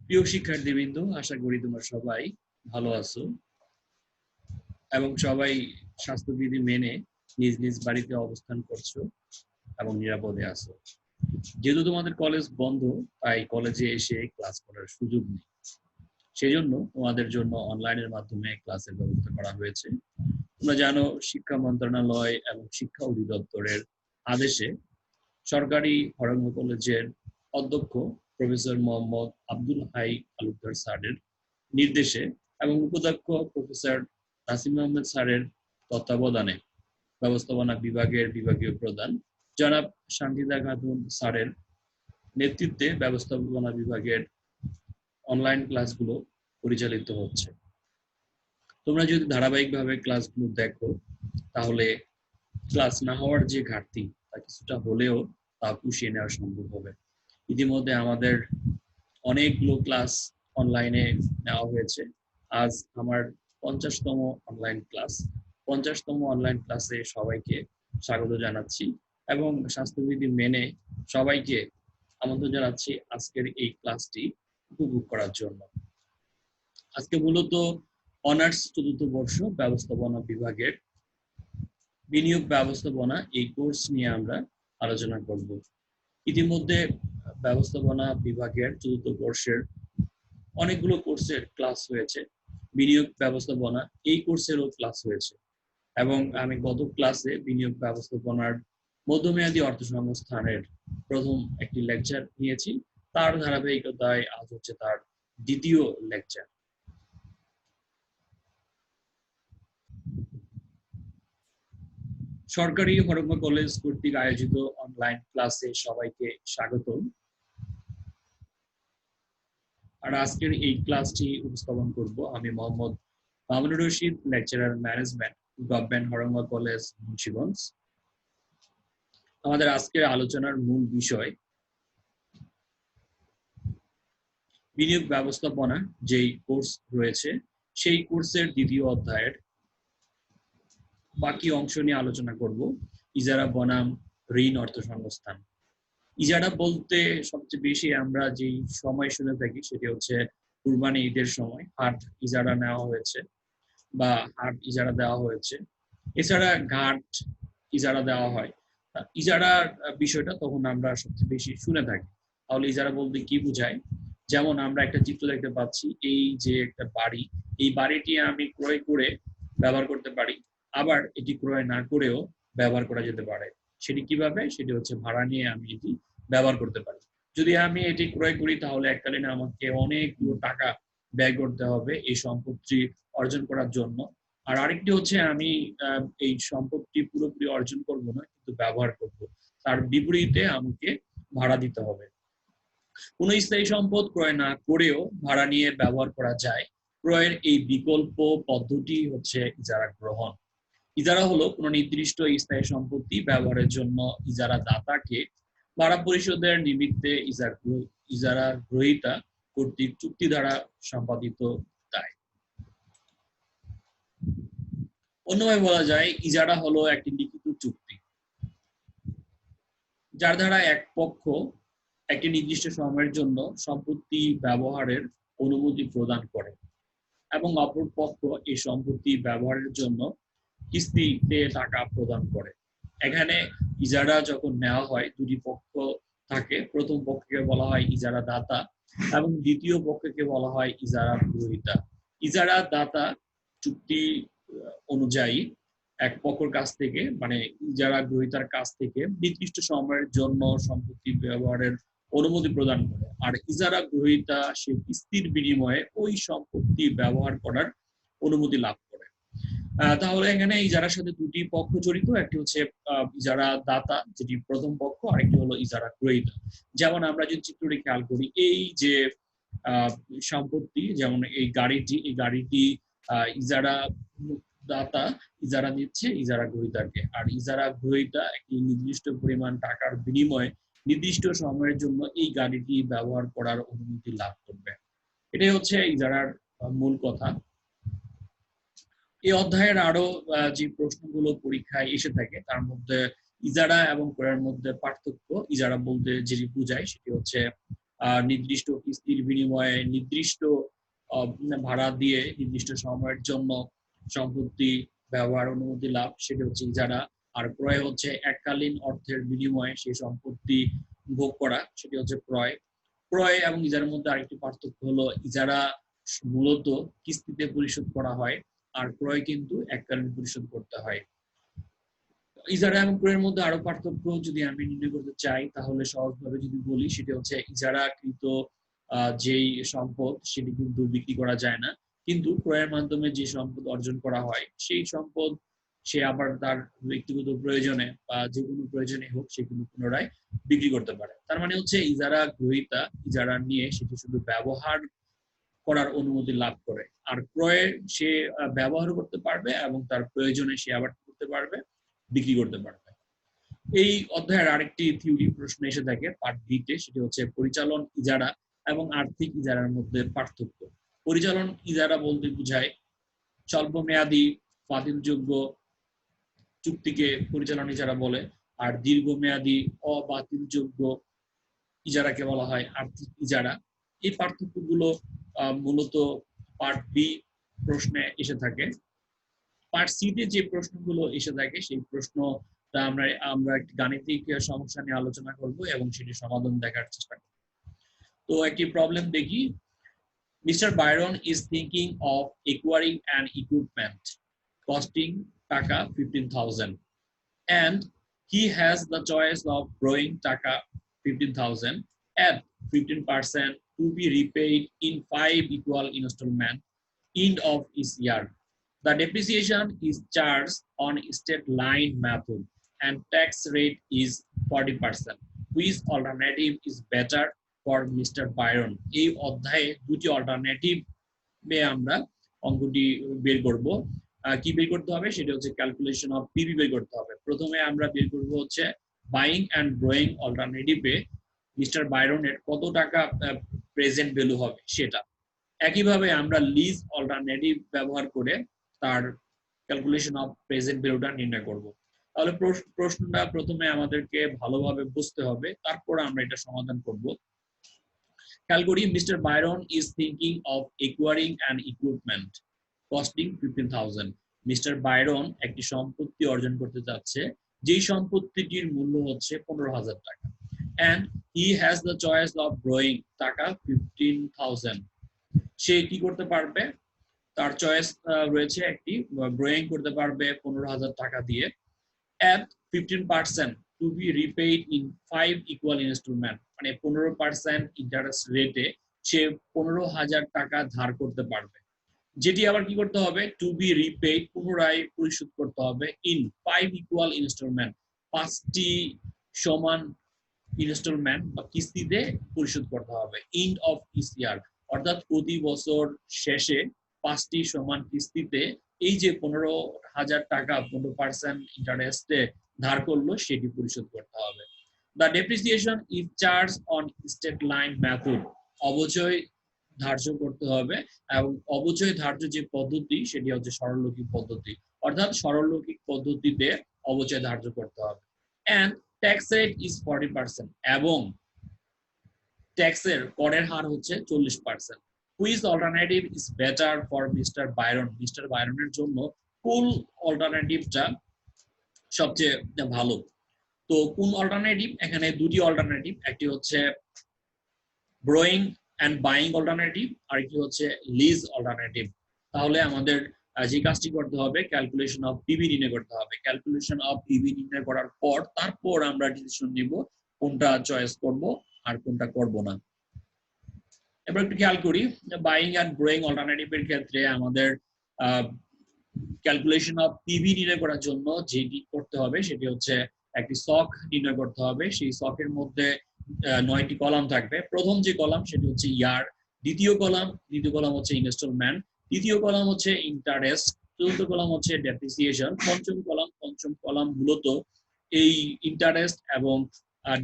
প্রিয় শিক্ষার্থীবৃন্দ, আশা করি তোমরা সবাই ভালো আছো এবং সবাই স্বাস্থ্যবিধি মেনে নিজ নিজ বাড়িতে অবস্থান করছো এবং নিরাপদে আছো। যেহেতু তোমাদের কলেজ বন্ধ, তাই কলেজে এসে ক্লাস করার সুযোগ নেই। সেজন্য তোমাদের জন্য অনলাইনের মাধ্যমে ক্লাসের ব্যবস্থা করা হয়েছে। তোমরা জানো, শিক্ষা মন্ত্রণালয় এবং শিক্ষা অধিদপ্তরের আদেশে সরকারি হরেঙ্গ কলেজের অধ্যক্ষ প্রফেসর মোহাম্মদ আব্দুল হাই তালুকদার স্যারের নির্দেশে এবং উপাধ্যক্ষ প্রফেসর নাসিম আহমেদ স্যারের তত্ত্বাবধানে ব্যবস্থাপনা বিভাগের বিভাগীয় প্রধান জনাব শান্তিদা খাতুন স্যারের নেতৃত্বে ব্যবস্থাপনা বিভাগের অনলাইন ক্লাসগুলো পরিচালিত হচ্ছে। তোমরা যদি ধারাবাহিকভাবে ক্লাসগুলো দেখো, তাহলে ক্লাস না হওয়ার যে ঘাটতি তা কিছুটা হলেও তা পুষিয়ে নেওয়া সম্ভব হবে। ইতিমধ্যে আমাদের অনেকগুলো ক্লাস অনলাইনে নেওয়া হয়েছে। আজ আমার 50তম অনলাইন ক্লাস। 50তম অনলাইন ক্লাসে সবাইকে স্বাগত জানাচ্ছি এবং স্বাস্থ্যবিধি মেনে সবাইকে আমন্ত্রণ জানাচ্ছি আজকের এই ক্লাসটি উপভোগ করার জন্য। আজকে মূলত অনার্স চতুর্থ বর্ষ ব্যবস্থাপনা বিভাগের বিনিয়োগ ব্যবস্থাপনা এই কোর্স নিয়ে আমরা আলোচনা করব। ইতিমধ্যে ব্যবস্থাপনা বিভাগের চতুর্থ বর্ষের অনেকগুলো কোর্সের ক্লাস হয়েছে। বিনিয়োগ ব্যবস্থাপনা এই কোর্সেরও ক্লাস হয়েছে এবং আমি গত ক্লাসে বিনিয়োগ ব্যবস্থাপনার মধ্যমেয়াদী অর্থসংস্থানের প্রথম একটি লেকচার নিয়েছি। তার ধারাবাহিকতায় আজ হচ্ছে তার দ্বিতীয় লেকচার। সরকারি হরেঙ্গ কলেজ কর্তৃক আয়োজিত অনলাইন ক্লাসে সবাইকে স্বাগতম। আর আজকের এই ক্লাসটি উপস্থাপন করব আমি Mohammad Mamunur Rashid, lecturer management, government Harenga college, Munshiganj. আমাদের আজকের আলোচনার মূল বিষয় বিনিয়োগ ব্যবস্থাপনা যেই কোর্স রয়েছে সেই কোর্সের দ্বিতীয় অধ্যায়ের বাকি অংশ নিয়ে আলোচনা করব। ইজারা বনাম ঋণ অর্থসংস্থান। ইজারা বলতে সবচেয়ে বেশি আমরা যেই সময় শুনে থাকি সেটি হচ্ছে কুরবানি ঈদের সময় হাট ইজারা নেওয়া হয়েছে বা হাট ইজারা দেওয়া হয়েছে। এছাড়া ঘাট ইজারা দেওয়া হয়। ইজারার বিষয়টা তখন আমরা সবচেয়ে বেশি শুনে থাকি। তাহলে ইজারা বলতে কি বোঝায়? যেমন আমরা একটা চিত্র দেখতে পাচ্ছি, এই যে একটা বাড়ি, এই বাড়িটি আমি ক্রয় করে ব্যবহার করতে পারি, আবার এটি ক্রয় না করেও ব্যবহার করা যেতে পারে। সেটি কিভাবে? সেটি হচ্ছে ভাড়া নিয়ে আমি এটি ব্যবহার করতে পারি। যদি আমি এটি ক্রয় করি তাহলে এককালীন আমাকে অনেকগুলো টাকা ব্যয় করতে হবে এই সম্পত্তি অর্জন করার জন্য। আর আরেকটি হচ্ছে আমি এই সম্পত্তি পুরোপুরি অর্জন করব না, কিন্তু ব্যবহার করব। তার বিপরীতে আমাকে ভাড়া দিতে হবে। কোন স্থায়ী সম্পদ ক্রয় না করেও ভাড়া নিয়ে ব্যবহার করা যায়। ক্রয়ের এই বিকল্প পদ্ধতি হচ্ছে ইজারা গ্রহণ। ইজারা হলো কোন নির্দিষ্ট স্থায়ী সম্পত্তি ব্যবহারের জন্য ইজারা দাতাকে ভাড়া পরিশোধের নিমিত্তে ইজারা গ্রহীতা কর্তৃক চুক্তি দ্বারা সম্পাদিত দায়। অন্যভাবে বলা যায়, ইজারা হলো একটি লিখিত চুক্তি যার দ্বারা এক পক্ষ একটি নির্দিষ্ট সময়ের জন্য সম্পত্তি ব্যবহারের অনুমতি প্রদান করে এবং অপর পক্ষ এই সম্পত্তি ব্যবহারের জন্য কিস্তিতে টাকা প্রদান করে। এখানে ইজারা যখন নেওয়া হয়, দুটি পক্ষ থাকে। প্রথম পক্ষকে বলা হয় ইজারা দাতা এবং দ্বিতীয় পক্ষকে বলা হয় ইজারা গ্রহীতা। ইজারা দাতা চুক্তি অনুযায়ী এক পক্ষের কাছ থেকে, মানে ইজারা গ্রহীতার কাছ থেকে নির্দিষ্ট সময়ের জন্য সম্পত্তি ব্যবহারের অনুমতি প্রদান করে, আর ইজারা গ্রহীতা সে কিস্তির বিনিময়ে ওই সম্পত্তি ব্যবহার করার অনুমতি লাভ করে। তাহলে এখানে ইজারার সাথে দুটি পক্ষ জড়িত, একটি হচ্ছে ইজারা দাতা যেটি প্রথম পক্ষ, আরেকটি হলো ইজারা গ্রহীতা। যেমন আমরা যদি চিত্রটি খেয়াল করি, এই যে সম্পত্তি, যেমন এই গাড়িটি ইজারা দাতা ইজারা দিচ্ছে ইজারা গ্রহীতাকে, আর ইজারা গ্রহীতা একটি নির্দিষ্ট পরিমাণ টাকার বিনিময়ে নির্দিষ্ট সময়ের জন্য এই গাড়িটি ব্যবহার করার অনুমতি লাভ করবে। এটাই হচ্ছে ইজারার মূল কথা। এই অধ্যায়ের আরো যে প্রশ্নগুলো পরীক্ষায় এসে থাকে তার মধ্যে ইজারা এবং ক্রয়ের মধ্যে পার্থক্য। ইজারা বলতে যেটি বোঝায় সেটি হচ্ছে নির্দিষ্ট কিস্তির বিনিময়ে নির্দিষ্ট ভাড়া দিয়ে নির্দিষ্ট সময়ের জন্য সম্পত্তি ব্যবহার অনুমতি লাভ, সেটা হচ্ছে ইজারা। আর ক্রয় হচ্ছে এককালীন অর্থের বিনিময়ে সেই সম্পত্তি ভোগ করা, সেটি হচ্ছে ক্রয়। ক্রয় এবং ইজারার মধ্যে আরেকটি পার্থক্য হলো ইজারা মূলত কিস্তিতে পরিশোধ করা হয়, আর ক্রয় কিন্তু এককালীন পরিশোধ করতে হয়। ইজারা এবং ক্রয়ের মধ্যে আরো পার্থক্য যদি আমি নির্ণয় করতে চাই, তাহলে সহজভাবে যদি বলি, সেটা হচ্ছে ইজারাকৃত যেই সম্পদ সেটি কিন্তু বিক্রি করা যায় না, কিন্তু ক্রয়ের মাধ্যমে যে সম্পদ অর্জন করা হয় সেই সম্পদ সে আবার তার ব্যক্তিগত প্রয়োজনে বা যে কোনো প্রয়োজনে হোক সে কিন্তু পুনরায় বিক্রি করতে পারে। তার মানে হচ্ছে ইজারা গ্রহীতা ইজারা নিয়ে সেটি শুধু ব্যবহার করার অনুমতি লাভ করে, আর ক্রয়ে সে ব্যবহার করতে পারবে এবং তার প্রয়োজনে সে আবার করতে পারবে, বিক্রি করতে পারবে। এই অধ্যায়ের আরেকটি থিওরি প্রশ্ন এসে থাকে পার্ট বি-তে, সেটি হচ্ছে পরিচালন ইজারা এবং আর্থিক ইজারার মধ্যে পার্থক্য। পরিচালন ইজারা বলতে বোঝায় স্বল্পমেয়াদী বাতিলযোগ্য চুক্তিকে পরিচালন ইজারা বলে, আর দীর্ঘমেয়াদী অবাতিলযোগ্য ইজারাকে বলা হয় আর্থিক ইজারা। এই পার্থক্যগুলো মূলত পার্ট বি প্রশ্নে এসে থাকে। পার্ট সি-তে যে প্রশ্নগুলো এসে থাকে সেই প্রশ্নটা আমরা একটি গাণিতিক সমস্যা নিয়ে আলোচনা করব এবং সেটি সমাধান দেখার চেষ্টা করব। তো একটি প্রবলেম দেখি। Mr. Byron is thinking of acquiring an equipment costing টাকা 15,000 and he has the choice of borrowing টাকা 15,000 at 15% to be repaid in 5 equal installments end of each year. The depreciation is charged on state line method and tax rate is 40%. Which alternative is better for Mr. Byron? এই অধ্যায়ে দুটি alternative আমরা অঙ্কটি বের করব। কি বের করতে হবে সেটা হচ্ছে ক্যালকুলেশন অফ পিবি বের করতে হবে। প্রথমে আমরা বের করব হচ্ছে বাইং অ্যান্ড ব্রোয়িং অল্টারনেটিভে মিস্টার বাইরনের কত টাকা প্রেজেন্ট ভ্যালু হবে সেটা। একইভাবে আমরা লিজ অল্টারনেটিভ ব্যবহার করে তার ক্যালকুলেশন অফ প্রেজেন্ট ভ্যালুটা নির্ণয় করব। তাহলে প্রশ্নটা প্রথমে আমাদেরকে ভালোভাবে বুঝতে হবে, তারপর আমরা এটা সমাধান করব। খেয়াল করি, mister Byron is thinking of acquiring an equipment costing 15,000। Mister Byron একটি সম্পত্তি অর্জন করতে যাচ্ছে যেই সম্পত্তিটির মূল্য হচ্ছে 15,000 টাকা। and he has the choice of borrowing টাকা 15,000। সে কি করতে পারবে, তার চয়েস রয়েছে একটি borrowing করতে পারবে 15,000 টাকা দিয়ে at 15% to be repaid in 5 equal installment, মানে 15% ইন্টারেস্ট রেটে সে 15,000 টাকা ধার করতে পারবে, যেটি আবার কি করতে হবে, টু বি রিপেইড পুনরায় পরিশোধ করতে হবে ইন 5 ইকুয়াল ইনস্টলমেন্ট, 5টি সমান ইনস্টলমেন্ট বা কিস্তিতে পরিশোধ করতে হবে এন্ড অফ ইচ ইয়ার, অর্থাৎ প্রতি বছর শেষে 5টি সমান কিস্তিতে এই যে 15,000 টাকা 15% ইন্টারেস্টে ধার করলো সেটি পরিশোধ করতে হবে। The depreciation is charge on state line method, অবচয় ধার্য করতে হবে, এবং অবচয় ধার্য যে পদ্ধতি সেটি হচ্ছে সরলরৈখিক পদ্ধতি, অর্থাৎ সরলরৈখিক পদ্ধতিতে অবচয় ধার্য করতে হবে। এন্ড ট্যাক্স রেট ইজ 40%, এবং ট্যাক্সের করের হার হচ্ছে 40%। Which alternative is better for mister Byron? Mister বাইরনের জন্য কোন অল্টারনেটিভটা সবচেয়ে ভালো? তো কোন অল্টারনেটিভ? এখানে দুটি অল্টারনেটিভ, একটি হচ্ছে ব্রোয়িং এন্ড বাইং অল্টারনেটিভ, আর একটি হচ্ছে লিজ অল্টারনেটিভ। তাহলে আমাদের যে কাজটি করতে হবে, ক্যালকুলেশন অফ পিবি নির্ণয় করতে হবে। ক্যালকুলেশন অফ পিবি নির্ণয় করার পর তারপর আমরা ডিসিশন নিব কোনটা চয়েস করব আর কোনটা করব না। এবার একটু খেয়াল করি, বাইং এন্ড ব্রোয়িং অল্টারনেটিভের ক্ষেত্রে আমাদের ক্যালকুলেশন অফ পিবি নির্ণয় করার জন্য যেটি করতে হবে সেটি হচ্ছে একটি সক নির্ণয় করতে হবে। সেই সকের মধ্যে 9টি কলাম থাকবে। প্রথম যে কলাম সেটি হচ্ছে ইয়ার, দ্বিতীয় কলাম হচ্ছে ইনস্টলমেন্ট, তৃতীয় কলাম হচ্ছে ইন্টারেস্ট, চতুর্থ কলাম হচ্ছে ডেপ্রিসিয়েশন, পঞ্চম কলাম মূলত এই ইন্টারেস্ট এবং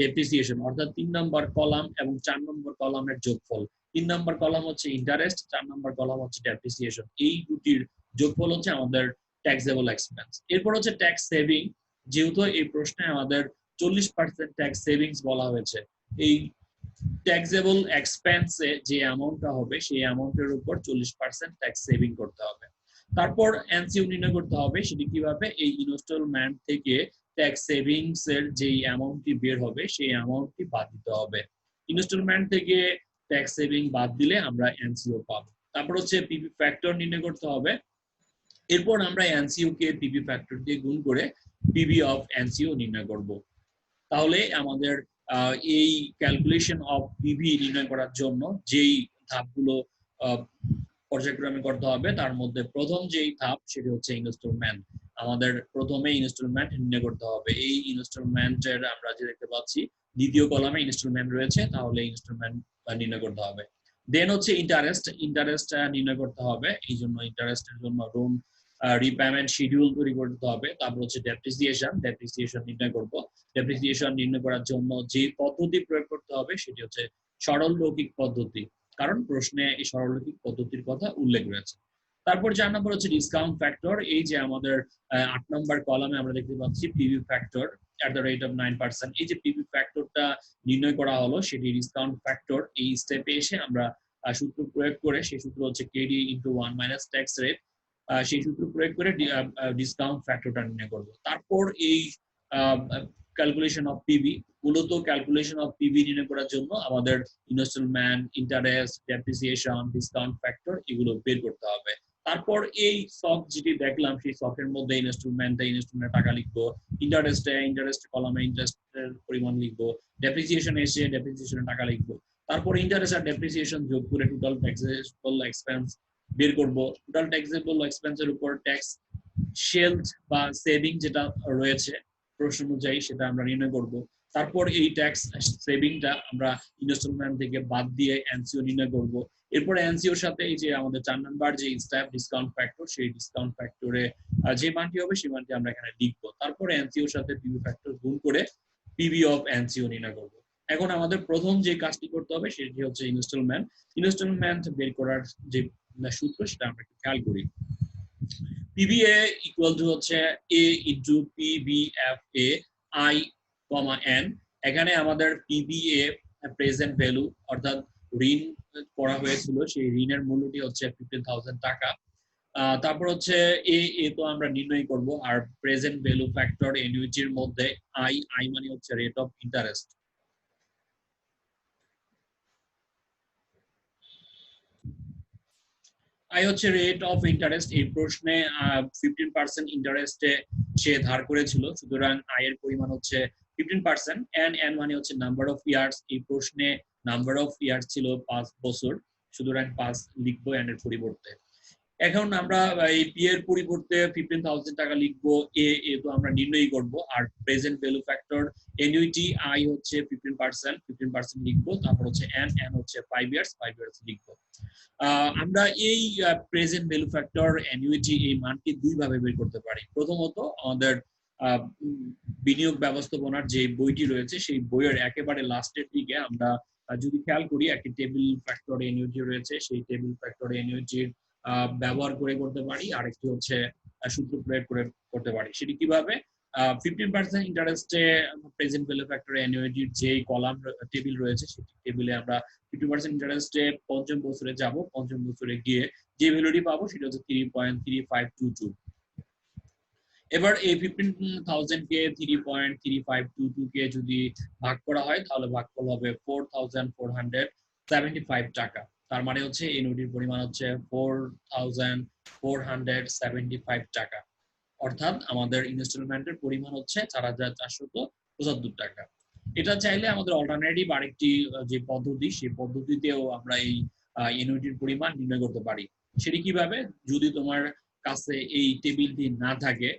ডেপ্রিসিয়েশন, অর্থাৎ 3 নম্বর কলাম এবং 4 নম্বর কলামের যোগফল। 3 নম্বর কলাম হচ্ছে ইন্টারেস্ট, 4 নম্বর কলাম হচ্ছে ডেপ্রিসিয়েশন। এই দুটির যোগফল হচ্ছে আমাদের ট্যাক্সেবল এক্সপেন্স। এরপর হচ্ছে ট্যাক্স সেভিং, যেহেতু এই প্রশ্নে আমাদের 40% ট্যাক্স সেভিংস বলা হয়েছে, এই ট্যাক্সেবল এক্সপেন্সে যে অ্যামাউন্টটা হবে সেই অ্যামাউন্টের উপর 40% ট্যাক্স সেভিং করতে হবে। তারপর এনসিও নির্ণয় করতে হবে, সেটি কিভাবে, এই ইনস্টলমেন্ট থেকে ট্যাক্স সেভিংস এর যে অ্যামাউন্টটি বের হবে সেই অ্যামাউন্টটি বাদ দিতে হবে। ইনস্টলমেন্ট থেকে ট্যাক্স সেভিং বাদ দিলে আমরা এনসিও পাবো। তারপর হচ্ছে পিপি ফ্যাক্টর নির্ণয় করতে হবে। এরপর আমরা এনসিও কে পিপি ফ্যাক্টর দিয়ে গুণ করে পিবি অফ এনসিও নির্ণয় করব। তাহলে আমাদের এই ক্যালকুলেশন অফ পিভি নির্ণয় করার জন্য যেই ধাপগুলো পর্যায়ক্রমে করতে হবে তার মধ্যে প্রথম যেই ধাপ সেটি হচ্ছে ইনস্টলমেন্ট। আমাদের প্রথমে ইনস্টলমেন্ট নির্ণয় করতে হবে। এই ইনস্টলমেন্টের আমরা যে দেখতে পাচ্ছি দ্বিতীয় কলামে ইনস্টলমেন্ট রয়েছে, তাহলে ইনস্টলমেন্ট নির্ণয় করতে হবে। দেন হচ্ছে ইন্টারেস্ট নির্ণয় করতে হবে। এই জন্য ইন্টারেস্টের জন্য লোন রিপেমেন্ট শিডিউল তৈরি করতে হবে। তারপর হচ্ছে ডেপ্রিসিয়েশন নির্ণয় করব। ডেপ্রিসিয়েশন নির্ণয় করার জন্য যে পদ্ধতি প্রয়োগ করতে হবে সেটি হচ্ছে সরলরৈখিক পদ্ধতি, কারণ প্রশ্নে এই সরলরৈখিক পদ্ধতির কথা উল্লেখ রয়েছে। তারপর 4 নম্বর হচ্ছে ডিসকাউন্ট ফ্যাক্টর। এই যে আমাদের 8 নম্বর কলামে আমরা দেখতে পাচ্ছি PV factor at the rate of 9%। এই যে পিভি ফ্যাক্টরটা নির্ণয় করা হলো সেটি ডিসকাউন্ট ফ্যাক্টর। এই স্টেপে এসে আমরা সূত্র প্রয়োগ করে, সেই সূত্র হচ্ছে KD into 1 minus tax rate, সেই সূত্র প্রয়োগ করে ডিসকাউন্ট ফ্যাক্টরটা নির্ণয় করব। তারপর এই ক্যালকুলেশন অফ পিভি, মূলত ক্যালকুলেশন অফ পিভি নির্ণয় করার জন্য আমাদের instalment, interest, depreciation, discount factor এগুলো বের করতে হবে। তারপর এই সক যেটি দেখলাম সেই সকের মধ্যে ইনস্টলমেন্টের টাকা লিখবো, ইন্টারেস্ট কলামে ইন্টারেস্টের পরিমাণ লিখবো, ডেপ্রিসিয়েশন এসে ডেপ্রিসিয়েশনের টাকা লিখবো। তারপর ইন্টারেস্ট আর ডেপ্রিসিয়েশন যোগ করে টোটাল ট্যাক্সেবল এক্সপেন্স বের করব। টোটাল ট্যাক্সেবল এক্সপেন্সের উপর ট্যাক্স শেলড বা সেভিং যেটা রয়েছে প্রশ্ন অনুযায়ী সেটা আমরা নির্ণয় করব। তারপর এই ট্যাক্স সেভিংটা আমরা ইনস্টলমেন্ট থেকে বাদ দিয়ে এনসিও নির্ণয় করব। এরপর এনসিওর সাথে এই যে আমাদের 4 নাম্বার যে স্ট্যাপ ডিসকাউন্ট ফ্যাক্টর, সেই ডিসকাউন্ট ফ্যাক্টরে যে মানটি হবে সেই মানটি আমরা এখানে লিখবো। তারপর এনসিওর সাথে পিভি ফ্যাক্টর গুণ করে পিভি অফ এনসিও নির্ণয় করব। এখন আমাদের প্রথম যে কাজটি করতে হবে সেটি হচ্ছে ইনস্টলমেন্ট বের করার যে সূত্র সেটা আমরা একটু খেয়াল করি। পিবিএ ইকুয়াল টু হচ্ছে এ ইনটু পিবিএফএ আই কমা এন। এখানে আমাদের পিবিএ প্রেজেন্ট ভ্যালু অর্থাৎ ঋণ করা হয়েছিল, সেই ঋণের মূল্যটি হচ্ছে 15,000 টাকা। তারপর হচ্ছে এ তো আমরা নির্ণয় করব, আর প্রেজেন্ট ভ্যালু ফ্যাক্টর এনইউটির মধ্যে আই মানে হচ্ছে রেট অফ ইন্টারেস্ট। আই হচ্ছে রেট অফ ইন্টারেস্ট। এই প্রশ্নে 15% ইন্টারেস্টে সে ধার করেছিল, সুতরাং আয়ের পরিমাণ হচ্ছে 15%। এন মানে হচ্ছে নাম্বার অফ ইয়ার্স। এই প্রশ্নে নাম্বার অফ ইয়ার্স ছিল 5 বছর, সুতরাং 5 লিখবো এন এর পরিবর্তে। এখন আমরা এই পি এর পরিবর্তে 15,000 টাকা লিখবো। এ তো আমরা নির্ণয় করব, আর প্রেজেন্ট ভ্যালু ফ্যাক্টর এনইউটি আই হচ্ছে 15% লিখবো। তারপর হচ্ছে এন হচ্ছে 5 ইয়ার্স লিখবো। আমরা এই প্রেজেন্ট ভ্যালু ফ্যাক্টর এনইউটি এই মানটি দুই ভাবে বের করতে পারি। প্রথমত আমাদের বিনিয়োগ ব্যবস্থাপনার যে বইটি রয়েছে সেই বইয়ের একেবারে লাস্টের দিকে আমরা যদি খেয়াল করি একটি টেবিল ফ্যাক্টর এনইউটি রয়েছে, সেই টেবিল ফ্যাক্টর এনইউটির ব্যবহার করে করতে পারি। আরেকটি হচ্ছে সূত্র প্রয়োগ করে করতে পারি। সেটি কিভাবে? 15% ইন্টারেস্টে প্রেজেন্ট ভ্যালু ফ্যাক্টর অ্যানুইটির যে কলাম টেবিল রয়েছে সেই টেবিলে আমরা 50% ইন্টারেস্টে পঞ্চম বছরে যাব। পঞ্চম বছরে গিয়ে যে ভ্যালুটি পাবো সেটা হচ্ছে 3.3522। এবার এই 15,000 কে 3.3522 কে যদি ভাগ করা হয় তাহলে ভাগফল হবে 4,475 টাকা। তার মানে হচ্ছে এই নোটির পরিমাণ হচ্ছে 4,475 টাকা। অর্থাৎ আমাদের ইনস্টলমেন্টের পরিমাণ হচ্ছে 4,475 টাকা। এটা চাইলে আমাদের অল্টারনেটিভ আরেকটি যে পদ্ধতি, সেই পদ্ধতিতেও আমরা এই এনইউটির পরিমাণ নির্ণয় করতে পারি। সেটি কিভাবে? যদি তোমার কাছে এই টেবিলটি না থাকে,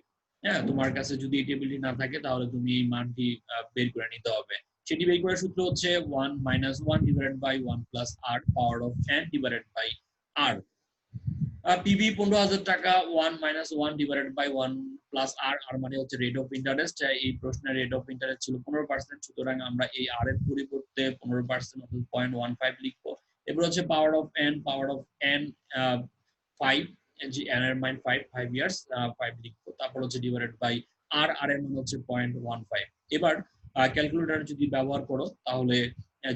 হ্যাঁ, তোমার কাছে যদি এই টেবিলটি না থাকে তাহলে তুমি এই মানটি বের করে নিতে হবে। সেটি বের করার সূত্র হচ্ছে 1 minus 1 divided by 1 plus r power of n divided by r। PB 15,000 টাকা, 1 minus 1 divided by 1 plus r, আর মানে হচ্ছে রেট অফ ইন্টারেস্ট। এই প্রশ্নের রেট অফ ইন্টারেস্ট ছিল 15%, সুতরাং আমরা এই r এর পরিবর্তে 15% অর্থাৎ 0.15 লিখবো। এরপর হচ্ছে পাওয়ার অফ n 5, n এর মান 5 ইয়ার্স 5 লিখবো। তারপর হচ্ছে ডিভাইডেড বাই r, এর মান হচ্ছে 0.15। এবার ক্যালকুলেটর যদি ব্যবহার করো তাহলে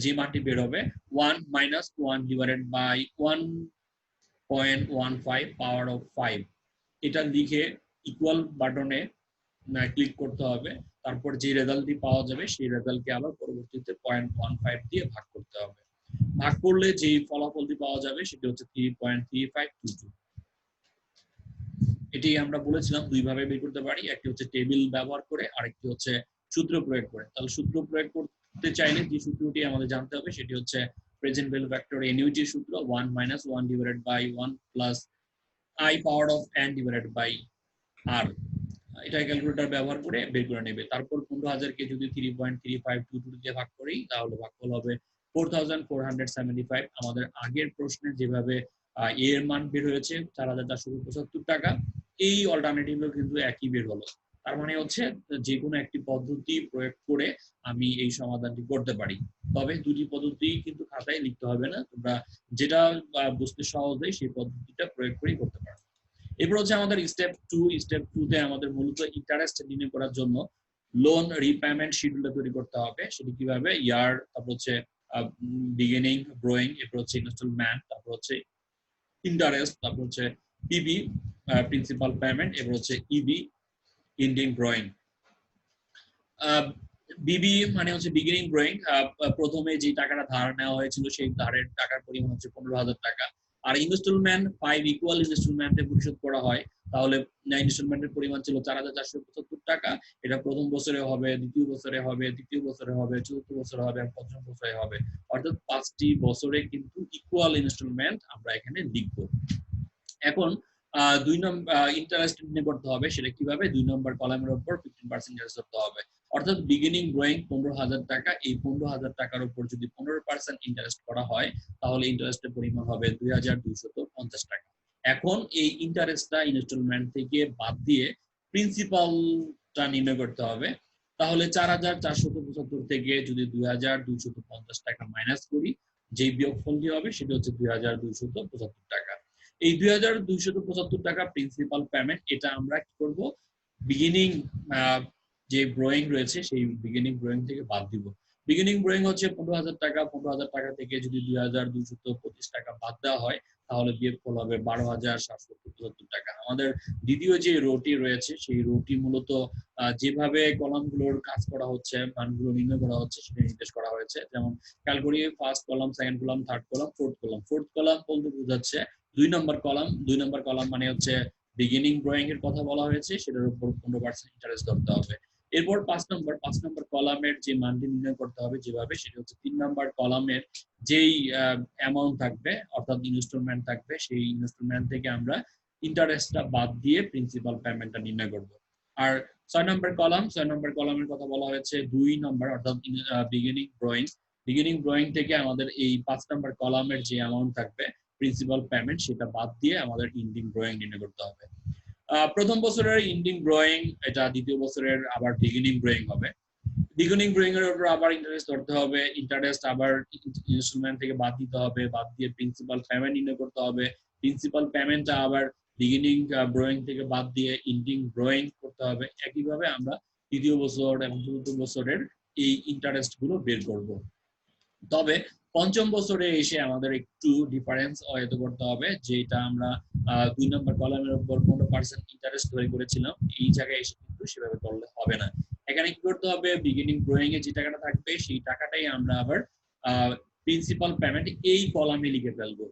যে মানটি বের হবে 1 minus 1 divided by 1.15 power of 5 এটা লিখে ইকুয়াল বাটনে ক্লিক করতে হবে। তারপর যে রেজাল্টটি পাওয়া যাবে সেই রেজাল্টকে আবার পরবর্তীতে 0.15 দিয়ে ভাগ করতে হবে। ভাগ করলে যে ফলাফলটি পাওয়া যাবে সেটি হচ্ছে 3.3522। এটি আমরা বলেছিলাম দুই ভাবে বের করতে পারি, একটি হচ্ছে টেবিল ব্যবহার করে, আরেকটি হচ্ছে সূত্র প্রয়োগ করে। তাহলে সূত্র প্রয়োগ করতে চাইলে যে সূত্রটি আমাদের জানতে হবে সেটি হচ্ছে প্রেজেন্ট ভ্যালু ফ্যাক্টর NUG সূত্র 1 minus 1 divided by 1 plus I power of n divided by r। এটা ক্যালকুলেটর ব্যবহার করে বের করে নেবে। তারপর 15,000 কে যদি 3.3522 দিয়ে ভাগ করি তাহলে ভাগফল হবে 4,475। আমাদের আগের প্রশ্নে যেভাবে এর মান বের হয়েছে 4,475 টাকা, এই অল্টারনেটিভও কিন্তু একই বের হলো। তার মানে হচ্ছে যে কোনো একটি পদ্ধতি প্রয়োগ করে আমি এই সমাধানটি করতে পারি। তবে দুটি পদ্ধতি কিন্তু খাতায় লিখতে হবে না, তোমরা যেটা বুঝতে সহজ হয় সেই পদ্ধতিটা প্রয়োগ করেই করতে পারো। এরপর হচ্ছে আমাদের স্টেপ 2। স্টেপ 2 তে আমাদের মূলত ইন্টারেস্ট নির্ণয় করার জন্য লোন রিপেমেন্ট শিডিউলটা তৈরি করতে হবে। সেটি কিভাবে? ইয়ার, তারপর হচ্ছে বিগিনিং ব্রোয়িং, এরপর হচ্ছে ইনস্টলমেন্ট, তারপর হচ্ছে ইন্টারেস্ট, তারপর হচ্ছে পিবি প্রিন্সিপাল পেমেন্ট, এরপর হচ্ছে ইবি ইন্ডিং ব্রোয়িং। বিবি মানে হচ্ছে বিগিনিং ব্রোয়িং, প্রথমে যে টাকাটা ধার নেওয়া হয়েছিল সেই ধারের টাকার পরিমাণ হচ্ছে 15,000 টাকা। আর ইনস্টলমেন্ট 5 ইকুয়াল ইনস্টলমেন্টে পরিশোধ করা হয়, তাহলে ইনস্টলমেন্টের পরিমাণ ছিল 4,475 টাকা। এটা প্রথম বছরে হবে, দ্বিতীয় বছরে হবে, তৃতীয় বছরে হবে, চতুর্থ বছরে হবে, পঞ্চম বছরে হবে। অর্থাৎ 5টি বছরে কিন্তু ইকুয়াল ইনস্টলমেন্ট আমরা এখানে লিখব। এখন 2 নম্বর ইন্টারেস্ট নির্ণয় করতে হবে। সেটা কিভাবে? 2 নম্বর কলামের উপর 15% ইন্টারেস্ট ধরতে হবে। অর্থাৎ বিগিনিং ব্রোয়িং 15,000 টাকা, এই 15,000 টাকার উপর যদি 15% ইন্টারেস্ট করা হয় তাহলে ইন্টারেস্টের পরিমাণ হবে 2,250 টাকা। এখন এই ইন্টারেস্টটা ইনস্টলমেন্ট থেকে বাদ দিয়ে প্রিন্সিপালটা নির্ণয় করতে হবে। তাহলে 4,475 থেকে যদি 2,250 টাকা মাইনাস করি, যে বিয়োগফলটি হবে সেটা হচ্ছে 2,275 টাকা। এই 2,275 টাকা প্রিন্সিপাল পেমেন্ট, এটা আমরা কি করব? বিগিনিং যে ব্রোয়িং রয়েছে সেই বিগিনিং ব্রোয়িং থেকে বাদ দিব। বিগিনিং ব্রোয়িং হচ্ছে 15,000 টাকা। 15,000 টাকা থেকে যদি 2,225 টাকা বাদ দেওয়া হয় তাহলে বিয়োগফল হবে 12,775 টাকা। আমাদের দ্বিতীয় যে রোটি রয়েছে সেই রোটি মূলত যেভাবে কলামগুলোর কাজ করা হচ্ছে, মানগুলো নির্ণয় করা হচ্ছে সেটা নির্দেশ করা হয়েছে। যেমন খেয়াল করি, first column, second column, third column, fourth column. Fourth column বলতে বোঝাচ্ছে 2 নম্বর কলাম। 2 নম্বর কলাম মানে হচ্ছে বিগিনিং ড্রয়িং এর কথা বলা হয়েছে, সেটার উপর 15% ইন্টারেস্ট ধরতে হবে। এরপর 5 নম্বর কলামের যে মানটি নির্ণয় করতে হবে যেভাবে, সেটা হচ্ছে 3 নম্বর কলামের যেই অ্যামাউন্ট থাকবে অর্থাৎ ইনস্টলমেন্ট থাকবে, সেই ইনস্টলমেন্ট থেকে আমরা ইন্টারেস্টটা বাদ দিয়ে প্রিন্সিপাল পেমেন্টটা নির্ণয় করব। আর 6 নম্বর কলামের কথা বলা হয়েছে 2 নম্বর অর্থাৎ বিগিনিং ড্রয়িং। বিগিনিং ড্রয়িং থেকে আমাদের এই 5 নম্বর কলামের যে অ্যামাউন্ট থাকবে প্রিন্সিপাল পেমেন্ট, সেটা বাদ দিয়ে আমাদের ইন্ডিং ড্রয়িং নির্ণয় করতে হবে। প্রথম বছরের ইন্ডিং ড্রয়িং, এটা দ্বিতীয় বছরের আবার বিগিনিং ড্রয়িং হবে। বিগিনিং ড্রয়িং এর উপর আবার ইন্টারেস্ট ধরতে হবে। ইন্টারেস্ট আবার ইনস্টলমেন্ট থেকে বাদ দিতে হবে, বাদ দিয়ে প্রিন্সিপাল পেমেন্ট নির্ণয় করতে হবে। প্রিন্সিপাল পেমেন্টটা আবার বিগিনিং ড্রয়িং থেকে বাদ দিয়ে ইন্ডিং ড্রয়িং করতে হবে। একইভাবে আমরা তৃতীয় বছর এবং চতুর্থ বছরের এই ইন্টারেস্ট গুলো বের করব। তবে পঞ্চম বছরে এসে আমাদের একটু ডিফারেন্স হয়তো করতে হবে, যেটা আমরা 2 নম্বর কলামের উপর 15% ইন্টারেস্ট তৈরি করেছিলাম, এই জায়গায় এসে কিন্তু সেভাবে করলে হবে না। এখানে কি করতে হবে? বিগিনিং ড্রয়িং এ যে টাকাটা থাকবে সেই টাকাটাই আমরা আবার প্রিন্সিপাল পেমেন্ট এই কলামে লিখে ফেলবো।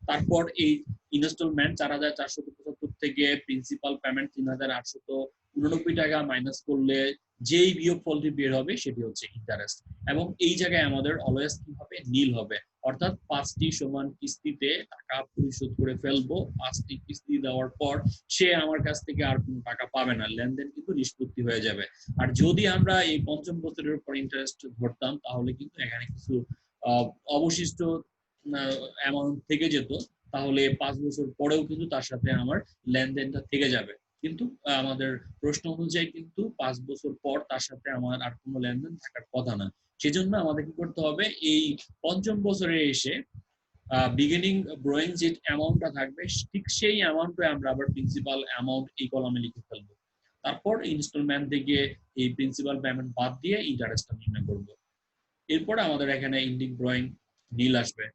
তারপর এই ইনস্টলমেন্ট 4,475 থেকে প্রিন্সিপাল পেমেন্ট 3,889 টাকা মাইনাস করলে যেই বিয়োগফলটি বের হবে সেটি হচ্ছে ইন্টারেস্ট। এবং এই জায়গায় আমাদের অলওয়েজ কি হবে? নীল হবে। অর্থাৎ 5টি সমান কিস্তিতে টাকা পরিশোধ করে ফেলবো। 5টি কিস্তি দেওয়ার পর সে আমার কাছ থেকে আর কোনো টাকা পাবে না, লেনদেন কিন্তু নিষ্পত্তি হয়ে যাবে। আর যদি আমরা এই পঞ্চম বছরের উপর ইন্টারেস্ট ধরতাম তাহলে কিন্তু এখানে কিছু অবশিষ্ট অ্যামাউন্ট থেকে যেত, তাহলে 5 বছর পরেও কিন্তু তার সাথে আমার লেনদেনটা থেকে যাবে। কিন্তু আমাদের প্রশ্ন অনুযায়ী কিন্তু 5 বছর পর তার সাথে আমার আর কোনো লেনদেন থাকার কথা না। সেজন্য আমাদের কি করতে হবে? এই পঞ্চম বছরে এসে বিগিনিং ব্রোয়িং যে অ্যামাউন্টটা থাকবে ঠিক সেই অ্যামাউন্টে আমরা আবার প্রিন্সিপাল অ্যামাউন্ট এই কলামে লিখে ফেলবো। তারপর ইনস্টলমেন্ট থেকে এই প্রিন্সিপাল পেমেন্ট বাদ দিয়ে ইন্টারেস্টটা নির্ণয় করব। এরপর আমাদের এখানে ইন্ডিং ড্রয়িং নীল আসবে।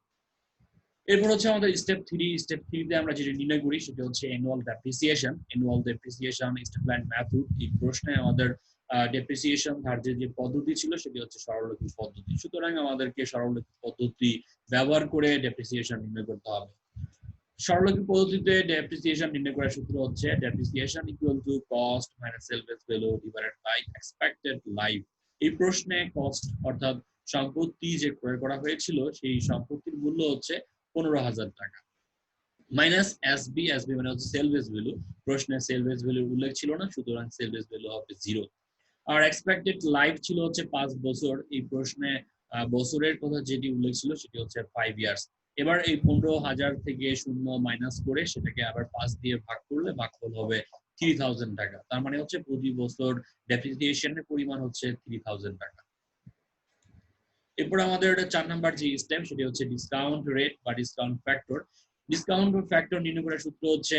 এরপর হচ্ছে আমাদের স্টেপ 3 তে আমরা যেটা নির্ণয় করি সেটা হচ্ছে অ্যানুয়াল ডেপ্রিসিয়েশন স্টেপলাইন মেথড। এই প্রশ্নে আমাদের ডেপ্রিসিয়েশন ধার্যের যে পদ্ধতি ছিল সেটি হচ্ছে সরলরৈখিক পদ্ধতি। সুতরাং আমাদেরকে সরলরৈখিক পদ্ধতি ব্যবহার করে ডেপ্রিসিয়েশন নির্ণয় করতে হবে। সরলরৈখিক পদ্ধতিতে ডেপ্রিসিয়েশন নির্ণয় করার সূত্র হচ্ছে depreciation equal to cost minus salvage value divided by expected life. এই প্রশ্নে কস্ট অর্থাৎ সম্পত্তি যে ক্রয় করা হয়েছিল সেই সম্পত্তির মূল্য হচ্ছে 15,000 টাকা মাইনাস এসবি মানে হচ্ছে সেলভেজ ভ্যালু। প্রশ্নে সেলভেজ ভ্যালুর উল্লেখ ছিল না, সুতরাং সেলভেজ ভ্যালু হবে 0। আর এক্সপেক্টেড লাইফ ছিল হচ্ছে 5 বছর। এই প্রশ্নে বছরের কথা যেটি উল্লেখ ছিল সেটি হচ্ছে 5 ইয়ার্স। এবার এই 15,000 থেকে শূন্য মাইনাস করে সেটাকে আবার 5 দিয়ে ভাগ করলে ভাগফল হবে 3,000 টাকা। তার মানে হচ্ছে প্রতি বছর ডেপ্রিসিয়েশনের পরিমাণ হচ্ছে 3,000 টাকা। এরপর আমাদের 4 নাম্বার যে স্টেপ সেটি হচ্ছে ডিসকাউন্ট রেট বা ডিসকাউন্ট ফ্যাক্টর। ডিসকাউন্ট ফ্যাক্টর নির্ণয় করার সূত্র হচ্ছে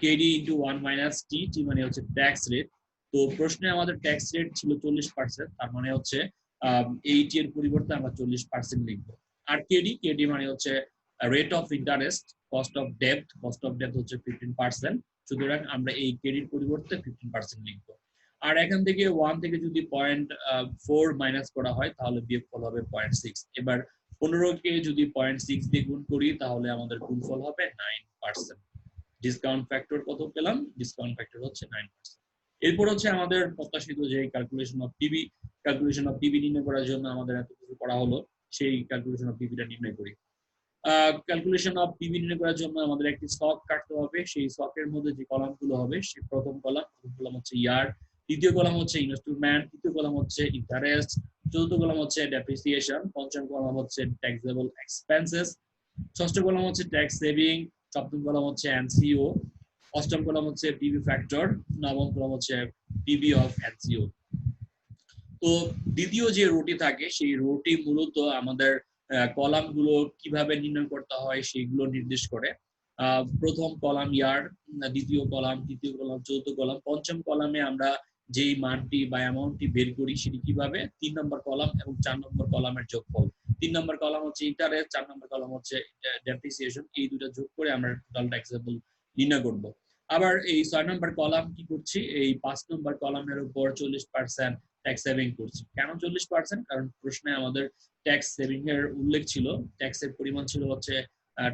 কেডি ইনটু 1 মাইনাস টি। টি মানে হচ্ছে ট্যাক্স রেট। তো প্রশ্নে আমাদের ট্যাক্স রেট ছিল 40%, তার মানে হচ্ছে 80 এর পরিবর্তে আমরা 40% লিখব। আর কেডি মানে হচ্ছে rate of interest, cost of ডেপ্ট হচ্ছে 15%। সুতরাং আমরা এই কেডির পরিবর্তে 15% লিখব। আর এখান থেকে 1 থেকে যদি 0.4 মাইনাস করা হয় তাহলে বিয়োগফল হবে 0.6। এবার 15 কে যদি 0.6 দিয়ে গুণ করি তাহলে আমাদের গুণফল হবে 9%। ডিসকাউন্ট ফ্যাক্টর কত পেলাম? ডিসকাউন্ট ফ্যাক্টর হচ্ছে 9%। এরপর হচ্ছে আমাদের প্রত্যাশিত যে ক্যালকুলেশন অফ পিবি নির্ণয় করার জন্য আমাদের এত কিছু করা হলো, সেই ক্যালকুলেশন অফ পিবিটা নির্ণয় করি। ক্যালকুলেশন অফ পিবি নির্ণয় করার জন্য আমাদের একটি স্টক কাটতে হবে। সেই স্টকের মধ্যে যে কলামগুলো হবে সেই প্রথম কলাম হচ্ছে ইয়ার, দ্বিতীয় কলাম হচ্ছে ইনস্টলমেন্ট, তৃতীয় কলাম হচ্ছে ইন্টারেস্ট, চতুর্থ কলাম হচ্ছে ডেপ্রিসিয়েশন, পঞ্চম কলাম হচ্ছে ট্যাক্সেবল এক্সপেন্সেস, ষষ্ঠ কলাম হচ্ছে ট্যাক্স সেভিং, সপ্তম কলাম হচ্ছে এনসিও, অষ্টম কলাম হচ্ছে পিবি ফ্যাক্টর, নবম কলাম হচ্ছে পিবি অফ এনসিও। তো দ্বিতীয় যে রোটি থাকে সেই রোটি মূলত আমাদের কলামগুলো কিভাবে নির্ণয় করতে হয় সেগুলো নির্দেশ করে। প্রথম কলাম ইয়ার, দ্বিতীয় কলাম, তৃতীয় কলাম, চতুর্থ কলাম, পঞ্চম কলামে আমরা যেই মানটি বা অ্যামাউন্টটি বের করি সেটি কিভাবে 3 নম্বর কলাম এবং 4 নম্বর কলামের যোগফল। 3 নম্বর কলাম হচ্ছে ইন্টারেস্ট, 4 নম্বর কলাম হচ্ছে ডেপ্রিসিয়েশন। এই দুটো যোগ করে আমরা টোটাল ট্যাক্সেবল নির্ণয় করব। আবার এই 6 নম্বর কলাম কি করছি, এই 5 নম্বর কলামের উপর 40% ট্যাক্স সেভিং করছি। কেন 40%? কারণ প্রশ্নে আমাদের ট্যাক্স সেভিং এর উল্লেখ ছিল, ট্যাক্সের পরিমাণ ছিল হচ্ছে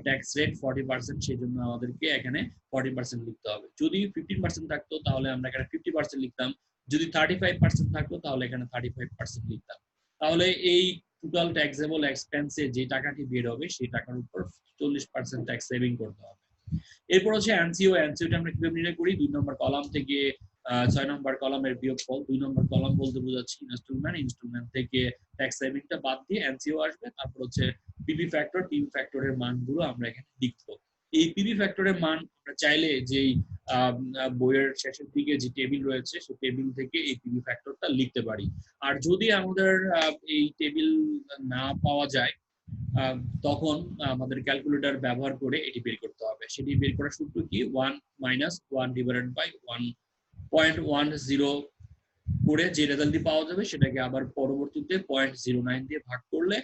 ট্যাক্স রেট 40%, সেই জন্য আমাদেরকে এখানে 40% লিখতে হবে। যদি 15% থাকতো তাহলে আমরা এখানে 50% লিখতাম, যদি 35% থাকতো তাহলে এখানে 35% লিখতাম। তাহলে এই টোটাল ট্যাক্সেবল এক্সপেন্সে যে টাকাটি বের হবে সেই টাকার উপর 40% ট্যাক্স সেভিং করতে হবে। এরপর হচ্ছে এনসিওটা আমরা কিভাবে নির্ণয় করি? 2 নম্বর কলাম থেকে 6 নম্বর কলামের বিয়োগফল। 2 নম্বর কলাম বলতে বোঝাচ্ছি ইনস্টলমেন্ট থেকে ট্যাক্স সেভিংটা বাদ দিয়ে এনসিও আসবে। তারপর হচ্ছে পিবি ফ্যাক্টরের মানগুলো আমরা এখানে লিখবো। এই পিবি ফ্যাক্টরের মান আমরা চাইলে যেই বইয়ের শেষের দিকে যে টেবিল রয়েছে সেই টেবিল থেকে এই পিবি ফ্যাক্টরটা লিখতে পারি। আর যদি আমাদের এই টেবিল না পাওয়া যায় তখন আমাদের ক্যালকুলেটর ব্যবহার করে এটি বের করতে হবে। সেটি বের করার সূত্র কি? 1 মাইনাস 1 ডিভাইডেড বাই 1.10 করে যে রেজাল্টটি পাওয়া যাবে সেটাকে আবার পরবর্তীতে 0.09 দিয়ে ভাগ করলে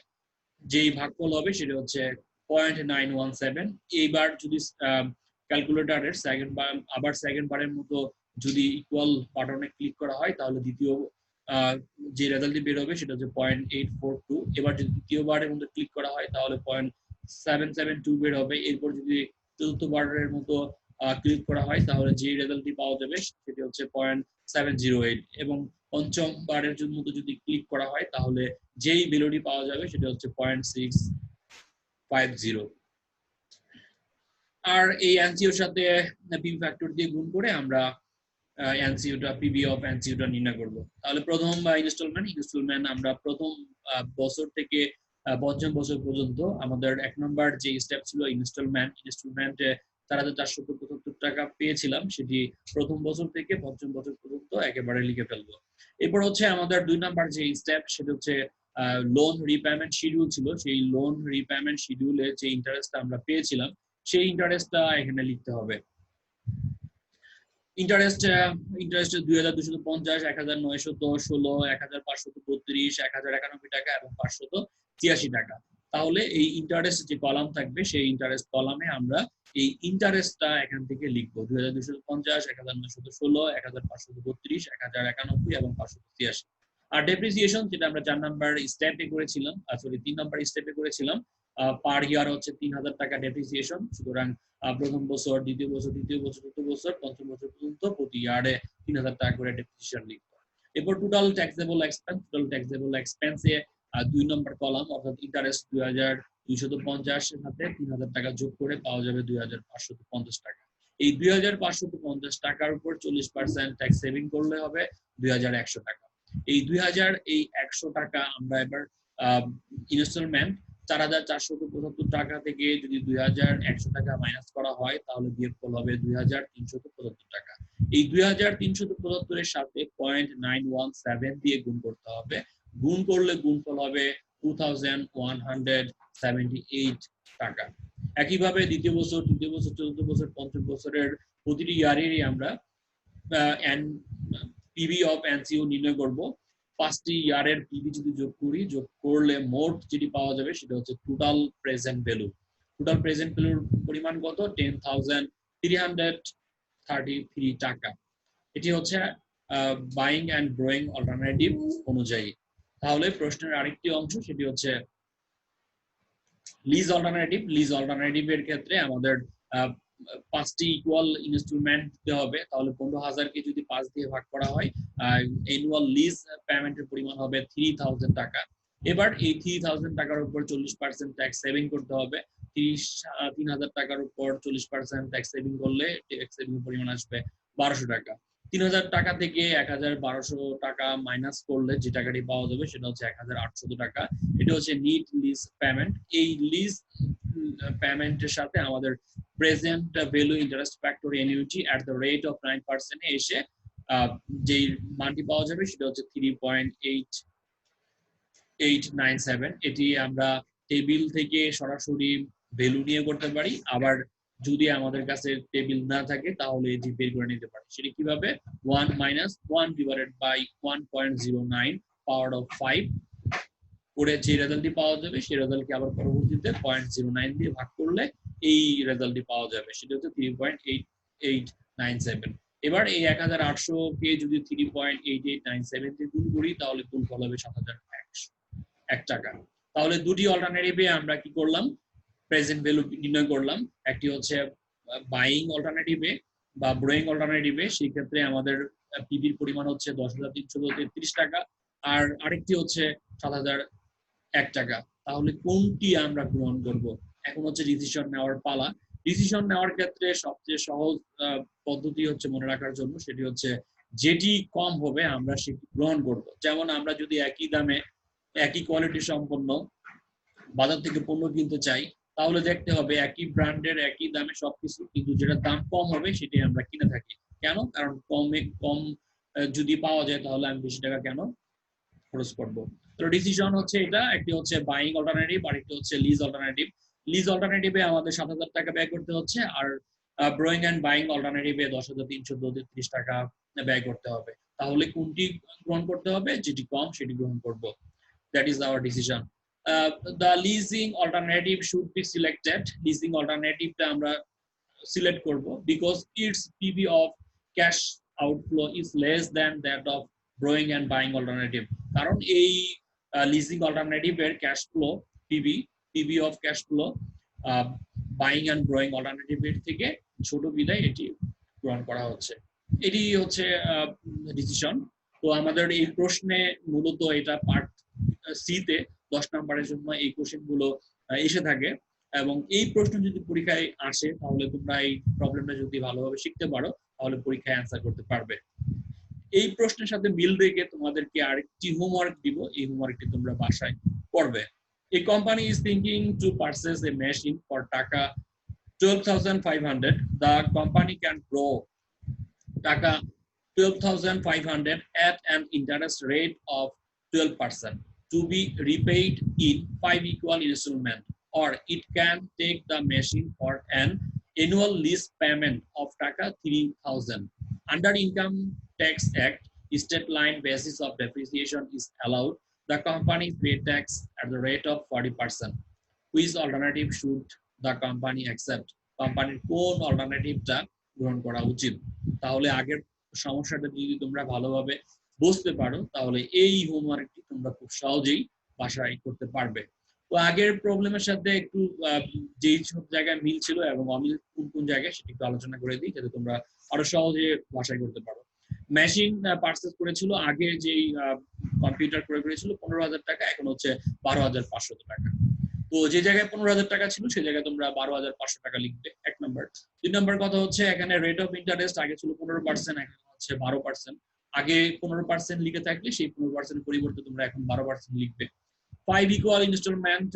যেই ভাগফল হবে সেটা হচ্ছে 0.917। এইবার যদি ক্যালকুলেটরের সেকেন্ড বারের মতো যদি ইকুয়াল বাটনে ক্লিক করা হয় তাহলে দ্বিতীয় যে রেজাল্টটি বের হবে সেটা হচ্ছে 0.842। এবার যদি দ্বিতীয়বারের মতো ক্লিক করা হয় তাহলে 0.772 বের হবে। এরপর যদি চতুর্থবারের মতো ক্লিক করা হয় তাহলে যে রেজাল্টটি পাওয়া যাবে সেটি হচ্ছে 0.708। এবং পঞ্চম বারের মতো যদি ক্লিক করা হয় তাহলে যেই ভ্যালুটি পাওয়া যাবে সেটা হচ্ছে 0.650। আর এই এনসিওর সাথে পিবি ফ্যাক্টর দিয়ে গুণ করে আমরা পিবি অফ এনসিওটা নির্ণয় করব। তাহলে প্রথম ইনস্টলমেন্ট আমরা প্রথম বছর থেকে পঞ্চম বছর পর্যন্ত আমাদের 1 নম্বর যে স্টেপ ছিল ইনস্টলমেন্টে 4,475 টাকা পেয়েছিলাম, সেটি প্রথম বছর থেকে পঞ্চম বছর পর্যন্ত একেবারে লিখে ফেলবো। এরপর হচ্ছে আমাদের 2 নম্বর যে স্টেপ সেটা হচ্ছে লোন রিপেমেন্ট শিডিউল ছিল। সেই লোন রিপেমেন্ট শিডিউলে যে ইন্টারেস্টটা আমরা পেয়েছিলাম সেই ইন্টারেস্টটা এখানে লিখতে হবে। ইন্টারেস্ট ইন্টারেস্ট 2250, 1916, 1532, 1091 টাকা এবং 586 টাকা। তাহলে এই ইন্টারেস্ট যে কলাম থাকবে সেই ইন্টারেস্ট কলামে আমরা এই ইন্টারেস্টটা এখান থেকে লিখবো 2250, 1916, 1532, 1091 এবং 586। আর ডেপ্রিসিয়েশন যেটা আমরা 4 নাম্বার স্টেপে করেছিলাম, সরি 3 নাম্বার স্টেপে করেছিলাম, পার ইয়ার হচ্ছে 3000 টাকা ডেপ্রিসিয়েশন। সুতরাং প্রথম বছর, দ্বিতীয় বছর, তৃতীয় বছর, চতুর্থ বছর, পঞ্চম বছর পর্যন্ত প্রতি ইয়ার্ডে 3000 টাকা করে ডেপ্রিসিয়েশন লিখতে হয়। এরপর টোটাল ট্যাক্সেবল এক্সপেন্সে 2 নম্বর কলাম অর্থাৎ ইন্টারেস্ট 2250 এর সাথে 3000 টাকা যোগ করে পাওয়া যাবে 2550 টাকা। এই 2550 টাকার উপর 40% ট্যাক্স সেভিং করলে হবে 2100 টাকা। এই 2100 টাকা আমরা এবার ইনস্টলমেন্ট 4475 টাকা থেকে যদি 2100 টাকা মাইনাস করা হয় তাহলে বিয়োগফল হবে 2375 টাকা। এই 2375 এর সাথে 0.917 দিয়ে গুণ করতে হবে। গুণ করলে গুণফল হবে 2178 টাকা। একইভাবে দ্বিতীয় বছর, তৃতীয় বছর, চতুর্থ বছর, পঞ্চম বছরের প্রতিটি ইয়ারেরই আমরা পিভি অফ এনসিও নির্ণয় করব। 5টি ইয়ারের পিভি যদি যোগ করি, যোগ করলে মোট যেটি পাওয়া যাবে সেটা হচ্ছে total present value. Total present ভ্যালুর পরিমাণ কত? 10,333 টাকা। এটি হচ্ছে বাইং এন্ড ব্রোয়িং অল্টারনেটিভ অনুযায়ী। তাহলে প্রশ্নের আরেকটি অংশ সেটি হচ্ছে লিজ অল্টারনেটিভ। লিজ অল্টারনেটিভের ক্ষেত্রে আমাদের 5টি ইকুয়াল ইনস্টলমেন্ট দিতে হবে। তাহলে 15,000 কে যদি 5 দিয়ে ভাগ করা হয়, অ্যানুয়াল লিজ পেমেন্টের পরিমাণ হবে 3000 টাকা। এবার এই 3000 টাকার উপর 40% ট্যাক্স সেভিং করতে হবে। 3000 টাকার উপর 40% ট্যাক্স সেভিং করলে ট্যাক্স সেভিং পরিমাণ আসবে 1200 টাকা। 3000 টাকা থেকে 1200 টাকা মাইনাস করলে যে টাকাটি পাওয়া যাবে সেটা হচ্ছে 1800 টাকা। এটা হচ্ছে নিট লিজ পেমেন্ট। এই লিজ পেমেন্টের সাথে আমাদের present value interest factor annuity at the rate of 9% এ এসে যে মানটি পাওয়া যাবে সেটা হচ্ছে 3.8897। এটি আমরা টেবিল থেকে সরাসরি ভ্যালু নিয়ে করতে পারি, আবার যদি আমাদের কাছে টেবিল না থাকে তাহলে এটি বের করে নিতে পারি। সেটি কিভাবে? 1 - 1 ডিভাইডেড বাই 1.09 পাওয়ার অফ 5 করে যে রেজাল্টটি পাওয়া যাবে সেই রেজাল্টকে আবার পরবর্তীতে 0.09 দিয়ে ভাগ করলে এই রেজাল্টটি পাওয়া যাবে, সেটা হচ্ছে 3.8897। এবার এই 1800 কে যদি 3.8897 দিয়ে গুণ করি তাহলে গুণফল হবে 7101 টাকা। তাহলে দুটি অল্টারনেটিভে আমরা কি করলাম? প্রেজেন্ট ভ্যালু নির্ণয় করলাম। একটি হচ্ছে বাইং অল্টারনেটিভে বা ব্রোয়িং অল্টারনেটিভে, সেই ক্ষেত্রে আমাদের পিবির পরিমাণ হচ্ছে 10,333 টাকা, আর আরেকটি হচ্ছে 7,001 টাকা। তাহলে কোনটি আমরা গ্রহণ করব? এখন হচ্ছে ডিসিশন নেওয়ার পালা। ডিসিশন নেওয়ার ক্ষেত্রে সবচেয়ে সহজ পদ্ধতি হচ্ছে মনে রাখার জন্য, সেটি হচ্ছে যেটি কম হবে আমরা সেটি গ্রহণ করব। যেমন আমরা যদি একই দামে একই কোয়ালিটি সম্পন্ন বাজার থেকে পণ্য কিনতে চাই তাহলে দেখতে হবে একই ব্র্যান্ডের একই দামে সবকিছু, কিন্তু যেটা দাম কম হবে সেটি আমরা কিনে থাকি। কেন? কারণ কম যদি পাওয়া যায় তাহলে আমি বেশি টাকা কেন খরচ করব। তো ডিসিশন হচ্ছে এটা, একটি হচ্ছে বাইং অল্টারনেটিভ আর একটি হচ্ছে লিজ অল্টারনেটিভ। লিজ অল্টারনেটিভে আমাদের 7,000 টাকা ব্যয় করতে হচ্ছে, আর ব্রোয়িং এন্ড বাইং অল্টারনেটিভে 10,333 টাকা ব্যয় করতে হবে। তাহলে কোনটি গ্রহণ করতে হবে? যেটি কম সেটি গ্রহণ করব। That is our decision. The leasing alternative should be selected. Leasing alternative টা আমরা সিলেক্ট করব because its PV of cash outflow is less than that of borrowing and buying alternative. কারণ এই লিজিং অল্টারনেটিভ এর cash flow PV of cash flow buying and borrowing alternative এর থেকে ছোট বিধায় এটি গ্রহণ করা হচ্ছে। এটি হচ্ছে ডিসিশন। তো আমাদের এই প্রশ্নে মূলত এটা পার্ট সিতে 10 নম্বরের জন্য এই কোশ্চেন গুলো এসে থাকে, এবং এই প্রশ্ন যদি পরীক্ষায় আসে তাহলে তোমরা এই প্রবলেমটা যদি ভালোভাবে শিখতে পারো তাহলে পরীক্ষায় অ্যান্সার করতে পারবে। এই প্রশ্নের সাথে মিল রেখে তোমাদেরকে আরেকটি হোমওয়ার্ক দিব, এই হোমওয়ার্কটি তোমরা বাসায় করবে। A company is thinking to purchase a machine for টাকা 12,500. The company can borrow টাকা 12,500 at an interest rate of 12% to be repaid in 5 equal installments, or it can take the machine for an annual lease payment of টাকা 3,000. Under Income Tax Act, state line basis of depreciation is allowed. The company pay tax at the rate of 40%. Which alternative should the company accept? কোম্পানির কোন অল্টারনেটিভটা গ্রহণ করা উচিত? তাহলে আগের সমস্যাটা যদি তোমরা ভালোভাবে বুঝতে পারো তাহলে এই হোমওয়ার্কটি তোমরা খুব সহজেই বাসায় করতে পারবে। তো আগের প্রবলেমের সাথে একটু যেই সব জায়গায় মিল ছিল এবং অমিল কোন কোন জায়গায় সেটা একটু আলোচনা করে দিই যাতে তোমরা আরো সহজে বাসায় করতে পারো। মেশিন পারচেজ করেছিল আগে যেই কম্পিউটার ক্রয় করেছিল 15,000 টাকা, এখন হচ্ছে 12,500 টাকা। তো যে জায়গায় 15,000 টাকা ছিল সেই জায়গায় তোমরা 12,500 টাকা লিখবে, এক নম্বর। দুই নম্বর কথা হচ্ছে এখানে রেট অফ ইন্টারেস্ট আগে ছিল 15%, এখন হচ্ছে 12%। আগে 15% লিখে থাকলে সেই 15% পরিবর্তে তোমরা এখন 12% লিখবে। 5 ইকুয়াল ইনস্টলমেন্ট,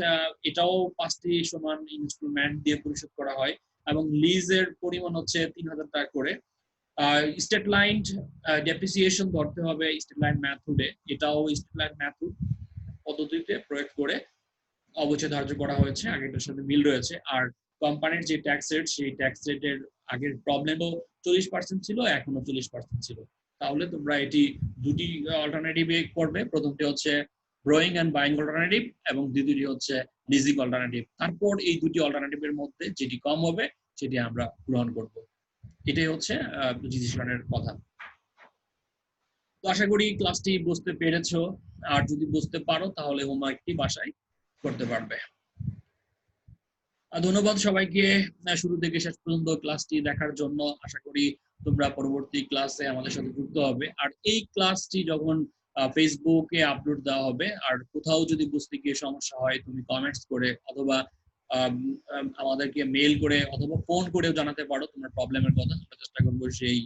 এটাও 5টি সমান ইনস্টলমেন্ট দিয়ে পরিশোধ করা হয় এবং লিজের পরিমাণ হচ্ছে 3,000 টাকা করে। স্টেট লাইন ডেপ্রিসিয়েশন ধরতে হবে স্টেট লাইন মেথডে, এটাও স্টেট লাইন মেথড পদ্ধতিতে প্রয়োগ করে অবশ্যই ধার্য করা হয়েছে, আগেরটার সাথে মিল রয়েছে। আর কোম্পানির যে ট্যাক্স রেট সেই ট্যাক্স রেটের আগের প্রবলেমও 40% ছিল, এখনো 40% ছিল। তাহলে তোমরা এটি দুটি অল্টারনেটিভে করবে, প্রথমটি হচ্ছে ব্রোয়িং এন্ড বাইং অল্টারনেটিভ এবং দ্বিতীয়টি হচ্ছে লিজিং অল্টারনেটিভ। তারপর এই দুটি অল্টারনেটিভের মধ্যে যেটি কম হবে সেটি আমরা গ্রহণ করব। এটাই হচ্ছে ডিসিশনের কথা। তো আশা করি ক্লাসটি বুঝতে পেরেছো, আর যদি বুঝতে পারো তাহলে হোমওয়ার্কটি বাসায় করতে পারবে। ধন্যবাদ সবাইকে শুরু থেকে শেষ পর্যন্ত ক্লাসটি দেখার জন্য। আশা করি তোমরা পরবর্তী ক্লাসে আমাদের সাথে যুক্ত হবে। আর এই ক্লাসটি যখন ফেসবুকে আপলোড দেওয়া হবে আর কোথাও যদি বুঝতে গিয়ে সমস্যা হয় তুমি কমেন্টস করে অথবা আমাদেরকে মেইল করে অথবা ফোন করেও জানাতে পারো তোমার প্রবলেমের কথা, আমরা চেষ্টা করবো সেই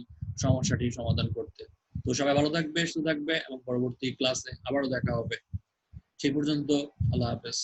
সমস্যাটি সমাধান করতে। তো সবাই ভালো থাকবে, সুস্থ থাকবে এবং পরবর্তী ক্লাসে আবারও দেখা হবে। সেই পর্যন্ত আল্লাহ হাফেজ।